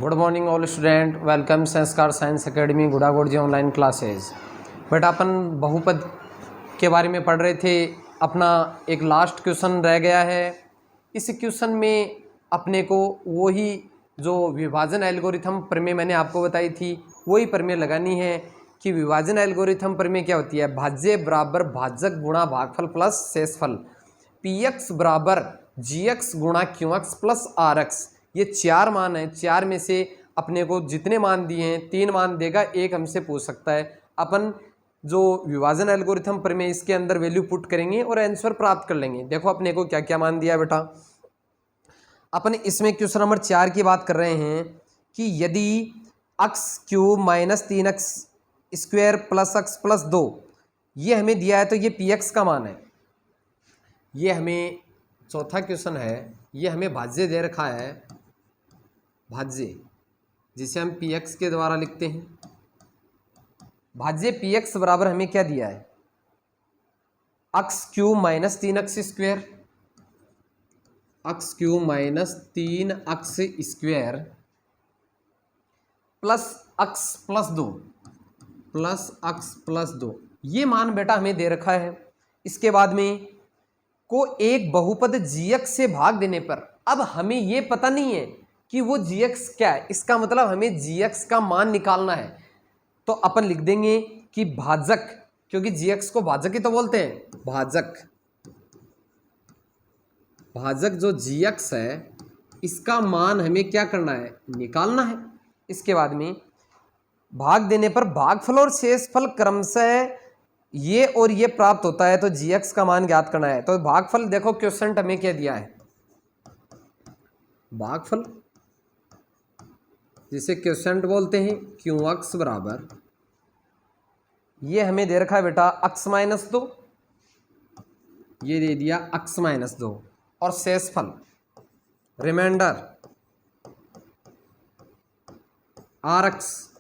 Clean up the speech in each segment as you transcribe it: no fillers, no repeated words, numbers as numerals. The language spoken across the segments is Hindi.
Good morning all student, welcome संस्कार साइंस एकेडमी गुड़ागुड़ जी ऑनलाइन क्लासेस। बेटा अपन बहुपद के बारे में पढ़ रहे थे। अपना एक लास्ट क्वेश्चन रह गया है। इस क्वेश्चन में अपने को वही जो विभाजन एल्गोरिथम प्रमेय मैंने आपको बताई थी वही प्रमेय लगानी है कि विभाजन एल्गोरिथम प्रमेय क्या होती है। भाज्य बराबर भाजक गुणा भागफल प्लस शेषफल, पी एक्स बराबर जी एक्स गुणा Q X plus R X. ये चार मान है, चार में से अपने को जितने मान दिए हैं 3 मान देगा, एक हमसे पूछ सकता है। अपन जो विभाजन एल्गोरिथम प्रमेय इसके अंदर वैल्यू पुट करेंगे और आंसर प्राप्त कर लेंगे। देखो अपने को क्या क्या मान दिया है बेटा। अपन इसमें क्वेश्चन नंबर 4 की बात कर रहे हैं कि यदि x cube minus 3x square plus x plus 2 ये हमें दिया है, तो ये पी एक्स का मान है। ये हमें चौथा क्वेश्चन है, ये हमें भाज्य दे रखा है, भाज्य जिसे हम पी एक्स के द्वारा लिखते हैं। भाज्य पी एक्स बराबर हमें क्या दिया है, x cube minus 3x square, x cube minus 3x square plus x plus 2 plus x plus 2, ये मान बेटा हमें दे रखा है। इसके बाद में को एक बहुपद gx से भाग देने पर, अब हमें ये पता नहीं है कि वो gx क्या है, इसका मतलब हमें gx का मान निकालना है। तो अपन लिख देंगे कि भाजक, क्योंकि gx को भाजक ही तो बोलते हैं, भाजक। भाजक जो gx है इसका मान हमें क्या करना है, निकालना है। इसके बाद में भाग देने पर भागफल और शेषफल क्रमशः ये और ये प्राप्त होता है, तो gx का मान ज्ञात करना है। तो भागफल देखो क्वेश्चन हमें क्या दिया है, भागफल जिसे क्वेश्चन बोलते हैं क्यू एक्स बराबर, ये हमें दे रखा है बेटा एक्स माइनस 2, ये दे दिया एक्स माइनस 2, और शेषफल रिमाइंडर आर एक्स,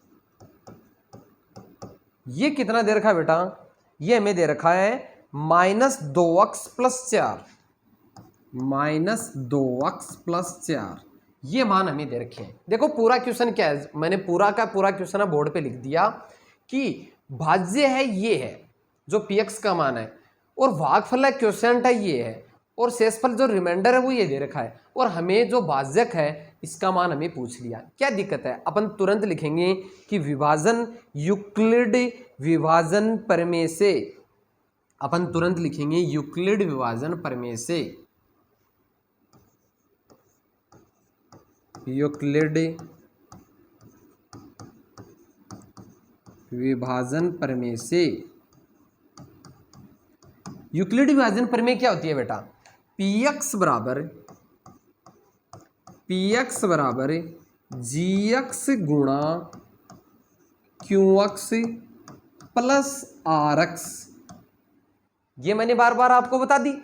ये कितना दे रखा है बेटा, ये हमें दे रखा है minus 2x plus 4, minus 2x plus 4, ये मान हमें दे रखे हैं। देखो पूरा क्वेश्चन क्या है, मैंने पूरा का पूरा क्वेश्चन बोर्ड पे लिख दिया कि भाज्य है ये है जो px का मान है, और भागफल है क्वेश्चन है ये है, और शेषफल जो रिमाइंडर है वो ये दे रखा है, और हमें जो भाजक है इसका मान हमें पूछ लिया। क्या दिक्कत है, अपन तुरंत लिखेंगे कि विभाजन यूक्लिड विभाजन प्रमेय से, अपन तुरंत लिखेंगे यूक्लिड विभाजन प्रमेय से, यूक्लिड विभाजन प्रमेय से। यूक्लिड विभाजन प्रमेय क्या होती है बेटा, पी एक्स बराबर जी एक्स गुणा Q X plus R X. ये मैंने बार बार आपको बता दी,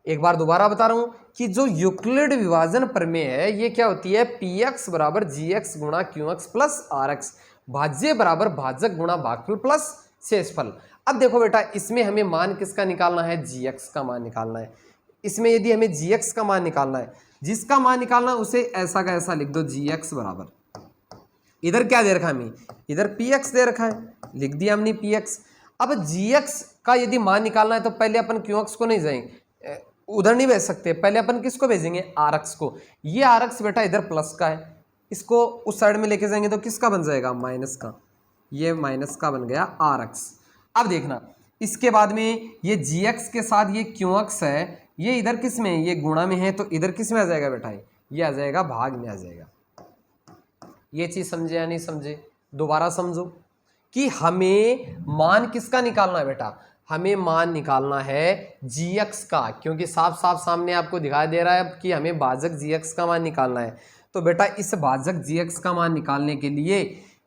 एक बार दोबारा बता रहा हूं कि जो यूक्लिड विभाजन प्रमेय है ये क्या होती है, पी एक्स बराबर जी एक्स गुणा Q X plus R X, भाज्य बराबर भाजक गुणा भागफल प्लस शेषफल। अब देखो बेटा इसमें हमें मान किसका निकालना है, जी एक्स का मान निकालना है। इसमें यदि हमें जी एक्स का मान निकालना है, जिसका मान निकालना है उसे ऐसा का ऐसा लिख दो, जी एक्स बराबर, इधर क्या दे रखा है हमें, इधर पी एक्स दे रखा है, लिख दिया हमने पी एक्स। अब जी एक्स का यदि मान निकालना है तो पहले अपन क्यू एक्स को नहीं जाएंगे, उधर नहीं भेज सकते, पहले अपन किसको भेजेंगे, आर एक्स को। ये आर एक्स बेटा इधर प्लस का है, इसको उस साइड में लेके जाएंगे तो किसका बन जाएगा, माइनस का, ये माइनस का बन गया आर एक्स। अब देखना इसके बाद में ये जी एक्स के साथ ये क्यू एक्स है, ये इधर किस में, ये गुणा में है, तो इधर किस में आ जाएगा बेटा, ये आ जाएगा भाग में आ जाएगा। ये चीज समझे या नहीं समझे, दोबारा समझो कि हमें मान किसका निकालना है बेटा, हमें मान निकालना है gx का, क्योंकि साफ साफ सामने आपको दिखाई दे रहा है कि हमें भाजक gx का मान निकालना है। तो बेटा इस भाजक gx का मान निकालने के लिए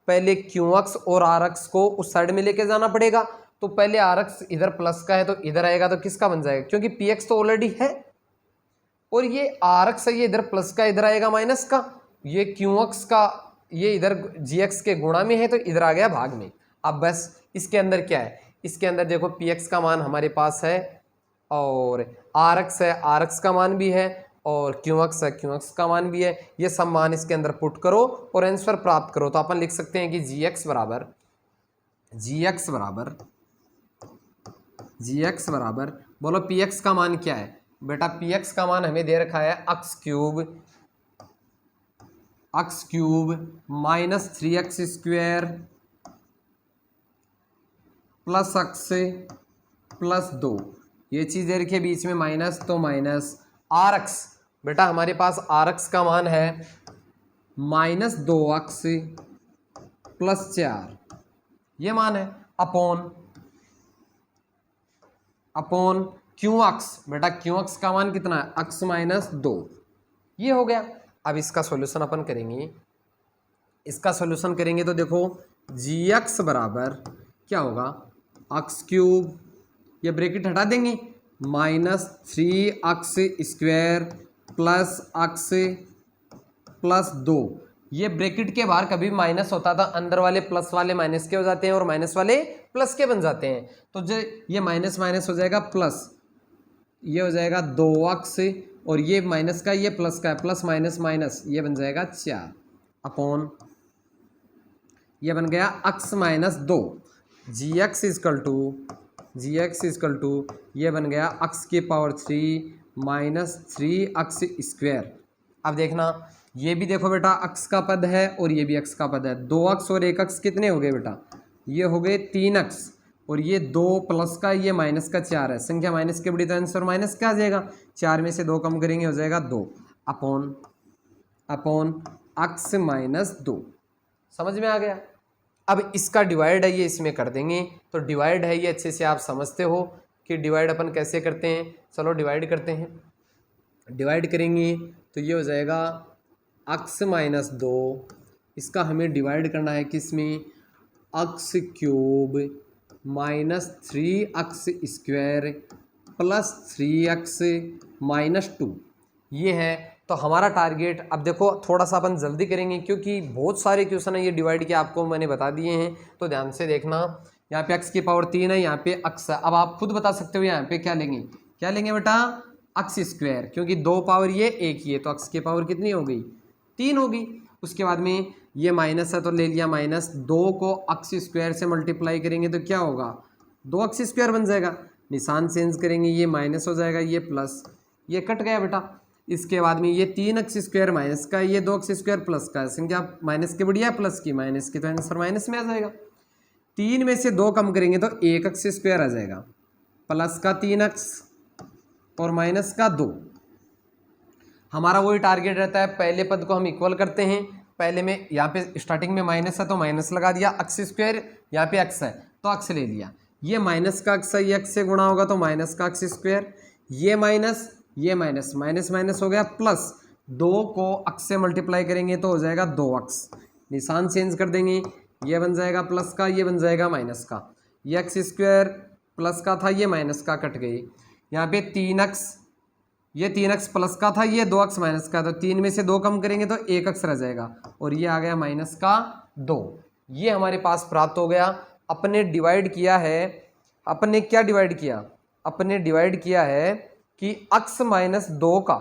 पहले qx और rx को उस साइड में लेके जाना पड़ेगा। तो पहले rx इधर प्लस का है तो इधर आएगा, तो किसका बन जाएगा, क्योंकि px तो ऑलरेडी है, और ये rx है ये इधर प्लस का, इधर आएगा माइनस का, ये qx का ये इधर gx के गुणा में है तो इधर आ गया भाग में। अब बस इसके अंदर क्या है, इसके अंदर देखो px का मान हमारे पास है और rx है, rx का मान भी है, और क्यू एक्स है, क्यू एक्स का मान भी है। ये सब मान इसके अंदर पुट करो और आंसर प्राप्त करो। तो अपन लिख सकते हैं कि जी एक्स बराबर बोलो पी एक्स का मान क्या है बेटा? पी एक्स का मान हमें दे रखा है x cube minus 3x² plus x plus 2, ये चीज़ दे रखी है बीच में माइनस, तो माइनस आर एक्स। बेटा हमारे पास आर एक्स का मान है माइनस 2x प्लस 4, ये मान है अपॉन क्यू एक्स। बेटा क्यू एक्स का मान कितना है? x माइनस 2, ये हो गया। अब इसका सॉल्यूशन अपन करेंगे, तो देखो जी एक्स बराबर क्या होगा? एक्स क्यूब, ये ब्रैकेट हटा देंगे, minus 3x² plus x plus 2। ये ब्रैकेट के बाहर कभी माइनस होता था, अंदर वाले प्लस वाले माइनस के हो जाते हैं और माइनस वाले प्लस के बन जाते हैं। तो जो ये माइनस माइनस हो जाएगा प्लस, ये हो जाएगा 2x और ये माइनस का ये प्लस का है, प्लस माइनस माइनस, ये बन जाएगा 4 अपॉन, ये बन गया x minus 2। G x is equal to ये बन गया x की पावर 3 माइनस 3x²। अब देखना, ये भी देखो बेटा x का पद है और ये भी x का पद है। 2x और 1x कितने हो गए बेटा? ये हो गए 3x और ये 2 प्लस का, ये माइनस का 4 है। संख्या माइनस के बड़ी तो आंसर माइनस क्या आ जाएगा? 4 में से 2 कम करेंगे हो जाएगा 2 अपॉन x माइनस 2। समझ में आ गया? अब इसका डिवाइड है ये इसमें कर देंगे, तो डिवाइड है ये अच्छे से आप समझते हो कि डिवाइड अपन कैसे करते हैं। चलो डिवाइड करते हैं। डिवाइड करेंगे तो ये हो जाएगा x माइनस 2, इसका हमें डिवाइड करना है किसमें? x cube minus 3x² plus 3x minus 2, ये है। तो हमारा टारगेट, अब देखो थोड़ा सा अपन जल्दी करेंगे क्योंकि बहुत सारे क्वेश्चन है ये डिवाइड के आपको मैंने बता दिए हैं, तो ध्यान से देखना। यहाँ पे x की पावर 3 है, यहाँ पे x है। अब आप खुद बता सकते हो यहाँ पे क्या लेंगे बेटा? x², क्योंकि 2 पावर ये 1 ही है, तो x की पावर कितनी हो गई? 3 होगी। उसके बाद में ये माइनस है तो ले लिया माइनस, 2 को x² से मल्टीप्लाई करेंगे तो क्या होगा? 2x² बन जाएगा। निशान चेंज करेंगे, ये माइनस हो जाएगा, ये प्लस, ये कट गया बेटा। इसके बाद में ये 3x² माइनस का, ये 2x² प्लस का, संख्या माइनस की बढ़िया प्लस की, माइनस की तो आंसर माइनस में आ जाएगा। 3 में से 2 कम करेंगे तो 1x² आ जाएगा, प्लस का 3x और माइनस का 2। हमारा वही टारगेट रहता है, पहले पद को हम इक्वल करते हैं। पहले में यहाँ पे स्टार्टिंग में माइनस है तो माइनस लगा दिया, x², यहाँ पे x है तो x ले लिया। ये माइनस का x है, ये x से गुणा होगा तो माइनस का x², ये माइनस, ये माइनस, माइनस माइनस हो गया प्लस, 2 को x से मल्टीप्लाई करेंगे तो हो जाएगा 2x। निशान चेंज कर देंगे, ये बन जाएगा प्लस का, ये बन जाएगा माइनस का। ये x² प्लस का था, ये माइनस का कट गई। यहाँ पे 3x, ये 3x प्लस का था, ये 2x माइनस का, तो 3 में से 2 कम करेंगे तो 1x रह जाएगा और ये आ गया माइनस का 2। ये हमारे पास प्राप्त हो गया। अपने डिवाइड किया है, अपने क्या डिवाइड किया? अपने डिवाइड किया है कि x माइनस 2 का,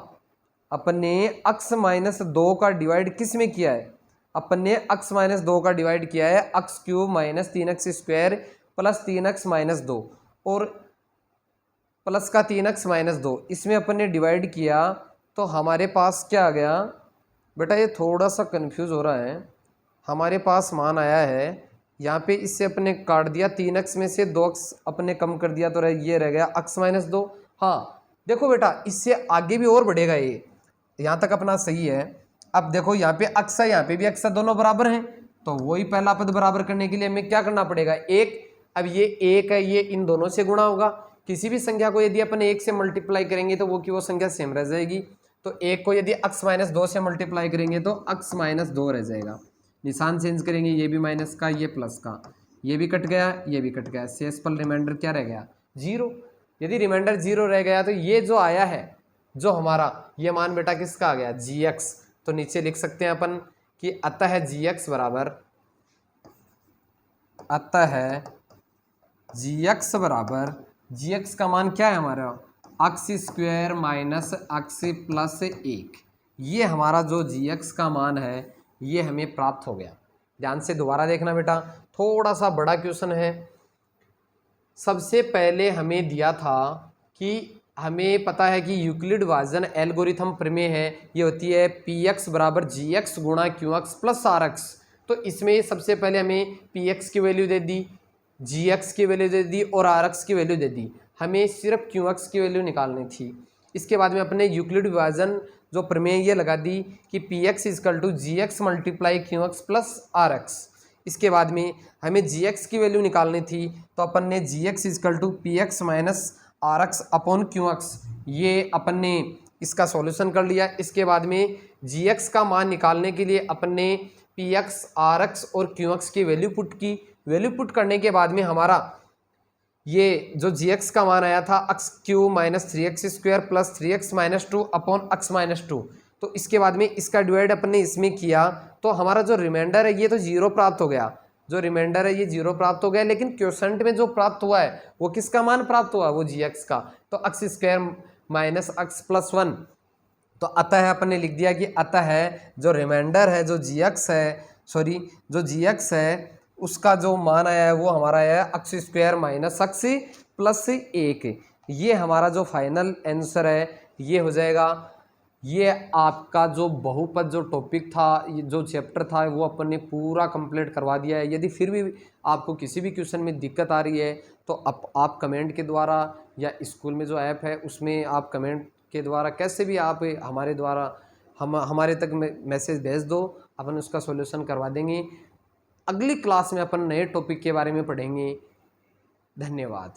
अपने x माइनस 2 का डिवाइड किस में किया है? अपने x माइनस 2 का डिवाइड किया है x cube minus 3x² plus 3x minus 2 और प्लस का 3x माइनस 2, इसमें अपन ने डिवाइड किया तो हमारे पास क्या आ गया बेटा? ये थोड़ा सा कंफ्यूज हो रहा है। हमारे पास मान आया है यहाँ पे, इससे अपने काट दिया, 3x में से 2x अपने कम कर दिया तो ये रह गया x माइनस 2। हाँ देखो बेटा, इससे आगे भी और बढ़ेगा ये, यहाँ तक अपना सही है। अब देखो यहाँ पे x है, यहाँ पे भी x है, दोनों बराबर हैं, तो वही पहला पद बराबर करने के लिए हमें क्या करना पड़ेगा? 1। अब ये 1 है, ये इन दोनों से गुणा होगा। किसी भी संख्या को यदि अपन 1 से मल्टीप्लाई करेंगे तो वो की वो संख्या सेम रह जाएगी। तो 1 को यदि x माइनस 2 से मल्टीप्लाई करेंगे तो x माइनस 2 रह जाएगा। निशान चेंज करेंगे, ये भी माइनस का, ये प्लस का, ये भी कट गया, ये भी कट गया। शेष पर रिमाइंडर क्या रह गया? 0। यदि रिमाइंडर 0 रह गया तो ये जो आया है, जो हमारा ये मान बेटा किसका आ गया? gx। तो नीचे लिख सकते हैं अपन कि अतः gx बराबर, अतः gx बराबर, gx का मान क्या है हमारा? अक्स स्क्वायर माइनस अक्स प्लस 1, ये हमारा जो जी एक्स का मान है ये हमें प्राप्त हो गया। ध्यान से दोबारा देखना बेटा, थोड़ा सा बड़ा क्वेश्चन है। सबसे पहले हमें दिया था कि हमें पता है कि यूक्लिड डिवीजन एल्गोरिथम प्रमेय है, ये होती है पी एक्स बराबर जी एक्स गुणा Q X plus R X. तो इसमें सबसे पहले हमें पी एक्स की वैल्यू दे दी, जी एक्स की वैल्यू दे दी और आर एक्स की वैल्यू दे दी। हमें सिर्फ क्यू एक्स की वैल्यू निकालनी थी। इसके बाद में अपने यूक्लिड विभाजन जो प्रमेय ये लगा दी कि P X is equal to G X multiply Q X plus R X. इसके बाद में हमें जी एक्स की वैल्यू निकालनी थी, तो अपन ने g x is equal to p x minus r x upon q x, ये अपन ने इसका सॉल्यूशन कर लिया। इसके बाद में जी एक्स का मान निकालने के लिए अपन ने पी एक्स आर एक्स और क्यू एक्स की वैल्यू पुट की। वैल्यू पुट करने के बाद में हमारा ये जो जी एक्स का मान आया था x Q minus 3x square plus 3x minus 2 upon x minus 2। तो इसके बाद में इसका डिवाइड अपन ने इसमें किया, तो हमारा जो रिमाइंडर है ये तो जीरो प्राप्त हो गया। जो रिमाइंडर है ये जीरो प्राप्त हो गया, लेकिन क्वोशंट में जो प्राप्त हुआ है वो किसका मान प्राप्त हुआ, वो जी एक्स का। तो x square minus x plus 1। तो अतः अपन ने लिख दिया कि अतः जो रिमाइंडर है जो जी एक्स है, सॉरी जो जी एक्स है उसका जो मान आया है वो हमारा आया है x square minus x plus 1। ये हमारा जो फाइनल आंसर है ये हो जाएगा। ये आपका जो बहुपद जो टॉपिक था, ये जो चैप्टर था वो अपन ने पूरा कंप्लीट करवा दिया है। यदि फिर भी आपको किसी भी क्वेश्चन में दिक्कत आ रही है तो आप कमेंट के द्वारा या स्कूल में जो ऐप है उसमें आप कमेंट के द्वारा कैसे भी आप हमारे द्वारा हमारे तक मैसेज भेज दो, अपन उसका सॉल्यूशन करवा देंगे। अगली क्लास में अपन नए टॉपिक के बारे में पढ़ेंगे। धन्यवाद।